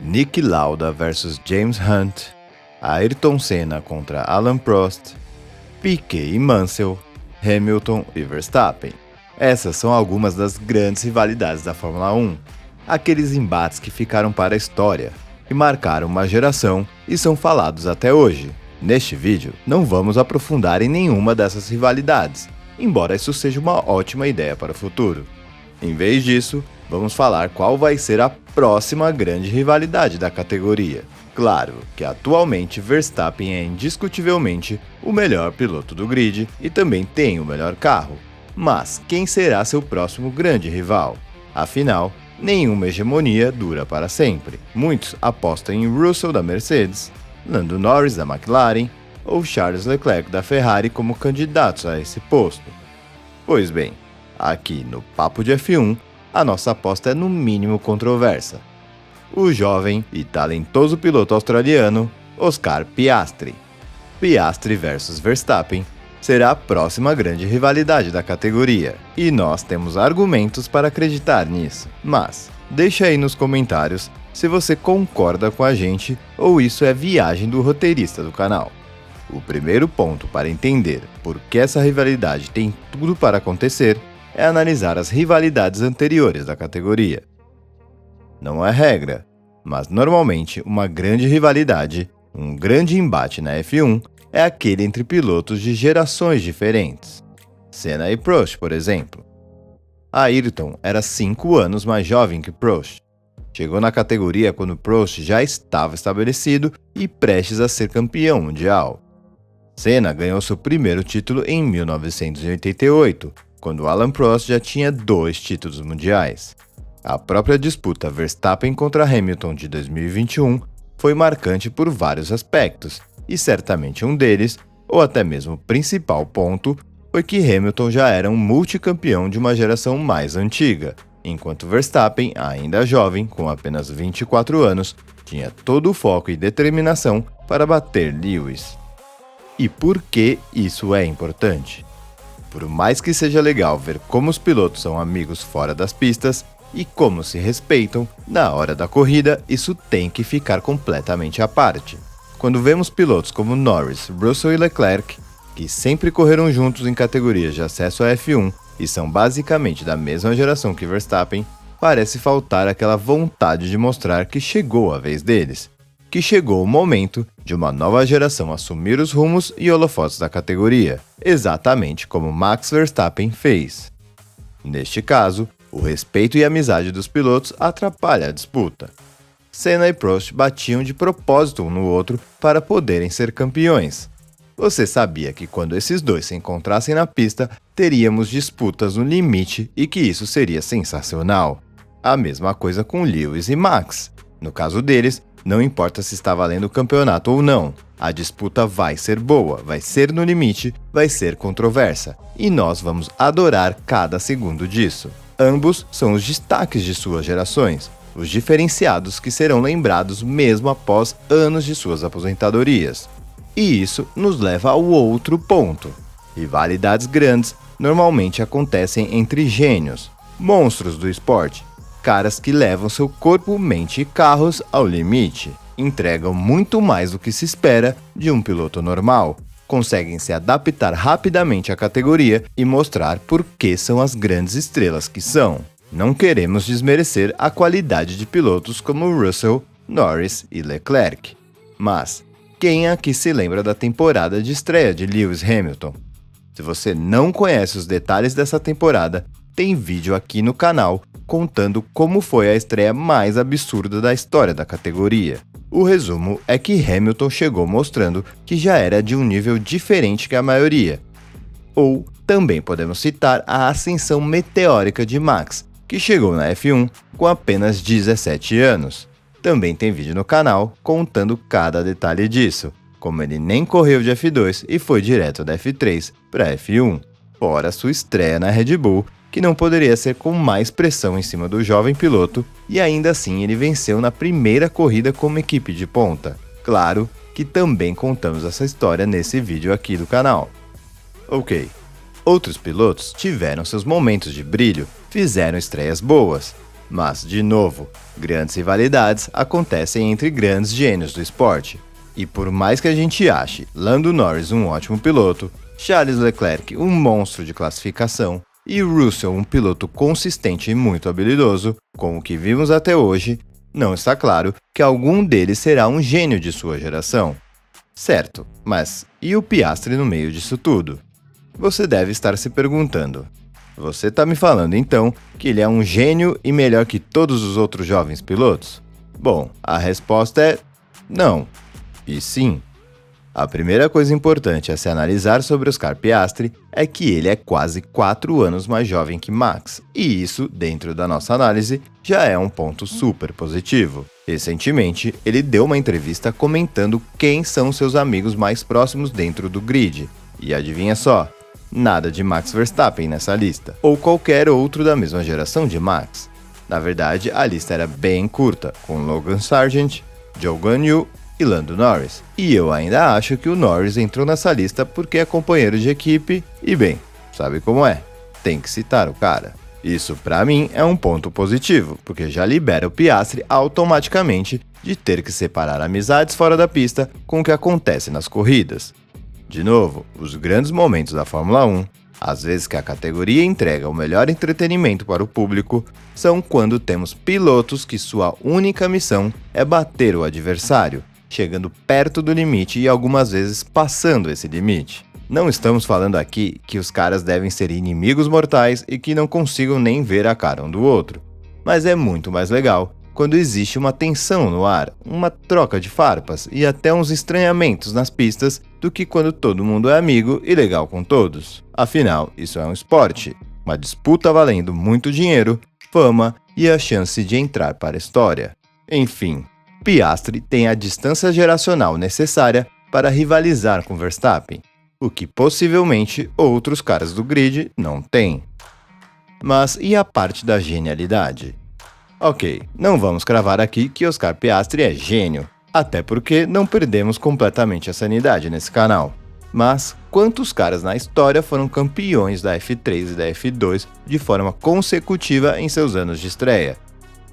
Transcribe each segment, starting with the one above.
Niki Lauda versus James Hunt, Ayrton Senna contra Alain Prost, Piquet e Mansell, Hamilton e Verstappen. Essas são algumas das grandes rivalidades da Fórmula 1, aqueles embates que ficaram para a história, que marcaram uma geração e são falados até hoje. Neste vídeo, não vamos aprofundar em nenhuma dessas rivalidades, embora isso seja uma ótima ideia para o futuro. Em vez disso, vamos falar qual vai ser a próxima grande rivalidade da categoria. Claro que atualmente Verstappen é indiscutivelmente o melhor piloto do grid e também tem o melhor carro. Mas quem será seu próximo grande rival? Afinal, nenhuma hegemonia dura para sempre. Muitos apostam em Russell da Mercedes, Lando Norris da McLaren ou Charles Leclerc da Ferrari como candidatos a esse posto. Pois bem, aqui no Papo de F1, a nossa aposta é no mínimo controversa. O jovem e talentoso piloto australiano Oscar Piastri. Piastri versus Verstappen será a próxima grande rivalidade da categoria, e nós temos argumentos para acreditar nisso. Mas, deixa aí nos comentários se você concorda com a gente ou isso é viagem do roteirista do canal. O primeiro ponto para entender por que essa rivalidade tem tudo para acontecer é analisar as rivalidades anteriores da categoria. Não é regra, mas normalmente uma grande rivalidade, um grande embate na F1, é aquele entre pilotos de gerações diferentes. Senna e Prost, por exemplo. Ayrton era 5 anos mais jovem que Prost. Chegou na categoria quando Prost já estava estabelecido e prestes a ser campeão mundial. Senna ganhou seu primeiro título em 1988, quando Alain Prost já tinha 2 títulos mundiais. A própria disputa Verstappen contra Hamilton de 2021 foi marcante por vários aspectos, e certamente um deles, ou até mesmo o principal ponto, foi que Hamilton já era um multicampeão de uma geração mais antiga, enquanto Verstappen, ainda jovem, com apenas 24 anos, tinha todo o foco e determinação para bater Lewis. E por que isso é importante? Por mais que seja legal ver como os pilotos são amigos fora das pistas e como se respeitam, na hora da corrida isso tem que ficar completamente à parte. Quando vemos pilotos como Norris, Russell e Leclerc, que sempre correram juntos em categorias de acesso à F1 e são basicamente da mesma geração que Verstappen, parece faltar aquela vontade de mostrar que chegou a vez deles, que chegou o momento de uma nova geração assumir os rumos e holofotes da categoria, exatamente como Max Verstappen fez. Neste caso, o respeito e amizade dos pilotos atrapalha a disputa. Senna e Prost batiam de propósito um no outro para poderem ser campeões. Você sabia que quando esses dois se encontrassem na pista, teríamos disputas no limite e que isso seria sensacional? A mesma coisa com Lewis e Max. No caso deles, não importa se está valendo o campeonato ou não, a disputa vai ser boa, vai ser no limite, vai ser controversa, e nós vamos adorar cada segundo disso. Ambos são os destaques de suas gerações, os diferenciados que serão lembrados mesmo após anos de suas aposentadorias. E isso nos leva ao outro ponto. Rivalidades grandes normalmente acontecem entre gênios, monstros do esporte, caras que levam seu corpo, mente e carros ao limite, entregam muito mais do que se espera de um piloto normal, conseguem se adaptar rapidamente à categoria e mostrar por que são as grandes estrelas que são. Não queremos desmerecer a qualidade de pilotos como Russell, Norris e Leclerc. Mas, quem aqui se lembra da temporada de estreia de Lewis Hamilton? Se você não conhece os detalhes dessa temporada, tem vídeo aqui no canal contando como foi a estreia mais absurda da história da categoria. O resumo é que Hamilton chegou mostrando que já era de um nível diferente que a maioria. Ou também podemos citar a ascensão meteórica de Max, que chegou na F1 com apenas 17 anos. Também tem vídeo no canal contando cada detalhe disso, como ele nem correu de F2 e foi direto da F3 para F1, fora sua estreia na Red Bull, que não poderia ser com mais pressão em cima do jovem piloto, e ainda assim ele venceu na primeira corrida como equipe de ponta. Claro que também contamos essa história nesse vídeo aqui do canal. Ok, outros pilotos tiveram seus momentos de brilho, fizeram estreias boas, Mas, de novo, grandes rivalidades acontecem entre grandes gênios do esporte. E por mais que a gente ache Lando Norris um ótimo piloto, Charles Leclerc um monstro de classificação e Russell um piloto consistente e muito habilidoso, com o que vimos até hoje, não está claro que algum deles será um gênio de sua geração. Certo, mas e o Piastri no meio disso tudo? Você deve estar se perguntando. Você está me falando então que ele é um gênio e melhor que todos os outros jovens pilotos? Bom, a resposta é não. E sim. A primeira coisa importante a se analisar sobre Oscar Piastri é que ele é quase 4 anos mais jovem que Max, e isso, dentro da nossa análise, já é um ponto super positivo. Recentemente, ele deu uma entrevista comentando quem são seus amigos mais próximos dentro do grid. E adivinha só? Nada de Max Verstappen nessa lista, ou qualquer outro da mesma geração de Max. Na verdade, a lista era bem curta, com Logan Sargent, Zhou Guanyu e Lando Norris. E eu ainda acho que o Norris entrou nessa lista porque é companheiro de equipe e, bem, sabe como é? Tem que citar o cara. Isso, pra mim, é um ponto positivo, porque já libera o Piastri automaticamente de ter que separar amizades fora da pista com o que acontece nas corridas. De novo, os grandes momentos da Fórmula 1, às vezes que a categoria entrega o melhor entretenimento para o público, são quando temos pilotos que sua única missão é bater o adversário, chegando perto do limite e algumas vezes passando esse limite. Não estamos falando aqui que os caras devem ser inimigos mortais e que não consigam nem ver a cara um do outro, mas é muito mais legal quando existe uma tensão no ar, uma troca de farpas e até uns estranhamentos nas pistas do que quando todo mundo é amigo e legal com todos. Afinal, isso é um esporte, uma disputa valendo muito dinheiro, fama e a chance de entrar para a história. Enfim, Piastri tem a distância geracional necessária para rivalizar com Verstappen, o que possivelmente outros caras do grid não têm. Mas e a parte da genialidade? Ok, não vamos cravar aqui que Oscar Piastri é gênio, até porque não perdemos completamente a sanidade nesse canal. Mas quantos caras na história foram campeões da F3 e da F2 de forma consecutiva em seus anos de estreia?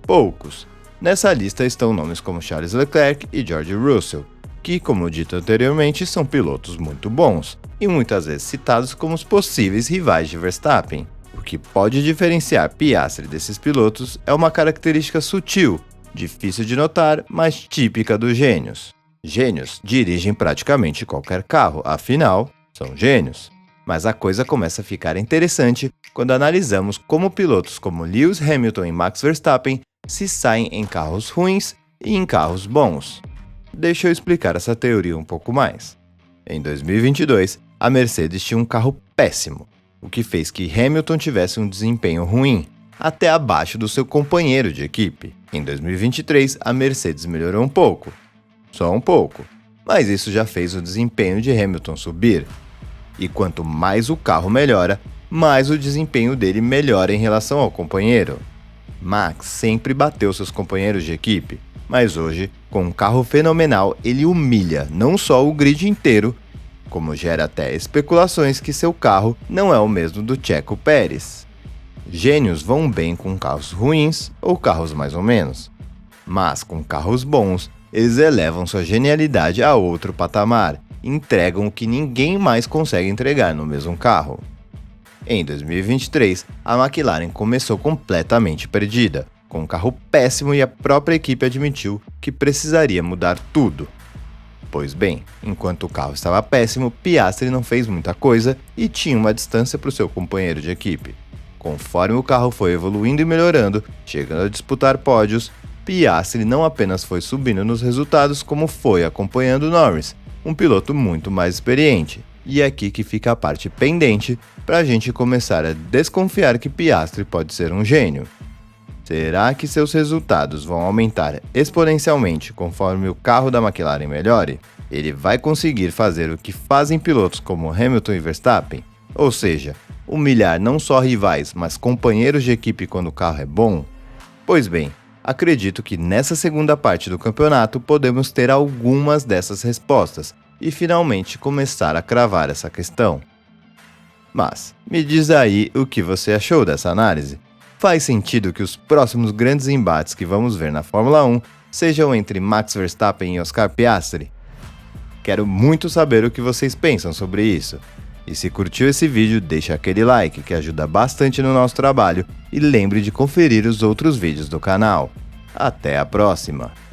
Poucos. Nessa lista estão nomes como Charles Leclerc e George Russell, que, como dito anteriormente, são pilotos muito bons e muitas vezes citados como os possíveis rivais de Verstappen. O que pode diferenciar Piastri desses pilotos é uma característica sutil, difícil de notar, mas típica dos gênios. Gênios dirigem praticamente qualquer carro, afinal, são gênios. Mas a coisa começa a ficar interessante quando analisamos como pilotos como Lewis Hamilton e Max Verstappen se saem em carros ruins e em carros bons. Deixa eu explicar essa teoria um pouco mais. Em 2022, a Mercedes tinha um carro péssimo, o que fez que Hamilton tivesse um desempenho ruim, até abaixo do seu companheiro de equipe. Em 2023, a Mercedes melhorou um pouco, só um pouco, mas isso já fez o desempenho de Hamilton subir. E quanto mais o carro melhora, mais o desempenho dele melhora em relação ao companheiro. Max sempre bateu seus companheiros de equipe, mas hoje, com um carro fenomenal, ele humilha não só o grid inteiro, como gera até especulações que seu carro não é o mesmo do Checo Pérez. Gênios vão bem com carros ruins ou carros mais ou menos, mas com carros bons, eles elevam sua genialidade a outro patamar e entregam o que ninguém mais consegue entregar no mesmo carro. Em 2023, a McLaren começou completamente perdida, com um carro péssimo e a própria equipe admitiu que precisaria mudar tudo. Pois bem, enquanto o carro estava péssimo, Piastri não fez muita coisa e tinha uma distância para o seu companheiro de equipe. Conforme o carro foi evoluindo e melhorando, chegando a disputar pódios, Piastri não apenas foi subindo nos resultados como foi acompanhando Norris, um piloto muito mais experiente. E é aqui que fica a parte pendente para a gente começar a desconfiar que Piastri pode ser um gênio. Será que seus resultados vão aumentar exponencialmente conforme o carro da McLaren melhore? Ele vai conseguir fazer o que fazem pilotos como Hamilton e Verstappen? Ou seja, humilhar não só rivais, mas companheiros de equipe quando o carro é bom? Pois bem, acredito que nessa segunda parte do campeonato podemos ter algumas dessas respostas e finalmente começar a cravar essa questão. Mas, me diz aí o que você achou dessa análise. Faz sentido que os próximos grandes embates que vamos ver na Fórmula 1 sejam entre Max Verstappen e Oscar Piastri? Quero muito saber o que vocês pensam sobre isso. E se curtiu esse vídeo, deixa aquele like que ajuda bastante no nosso trabalho e lembre de conferir os outros vídeos do canal. Até a próxima!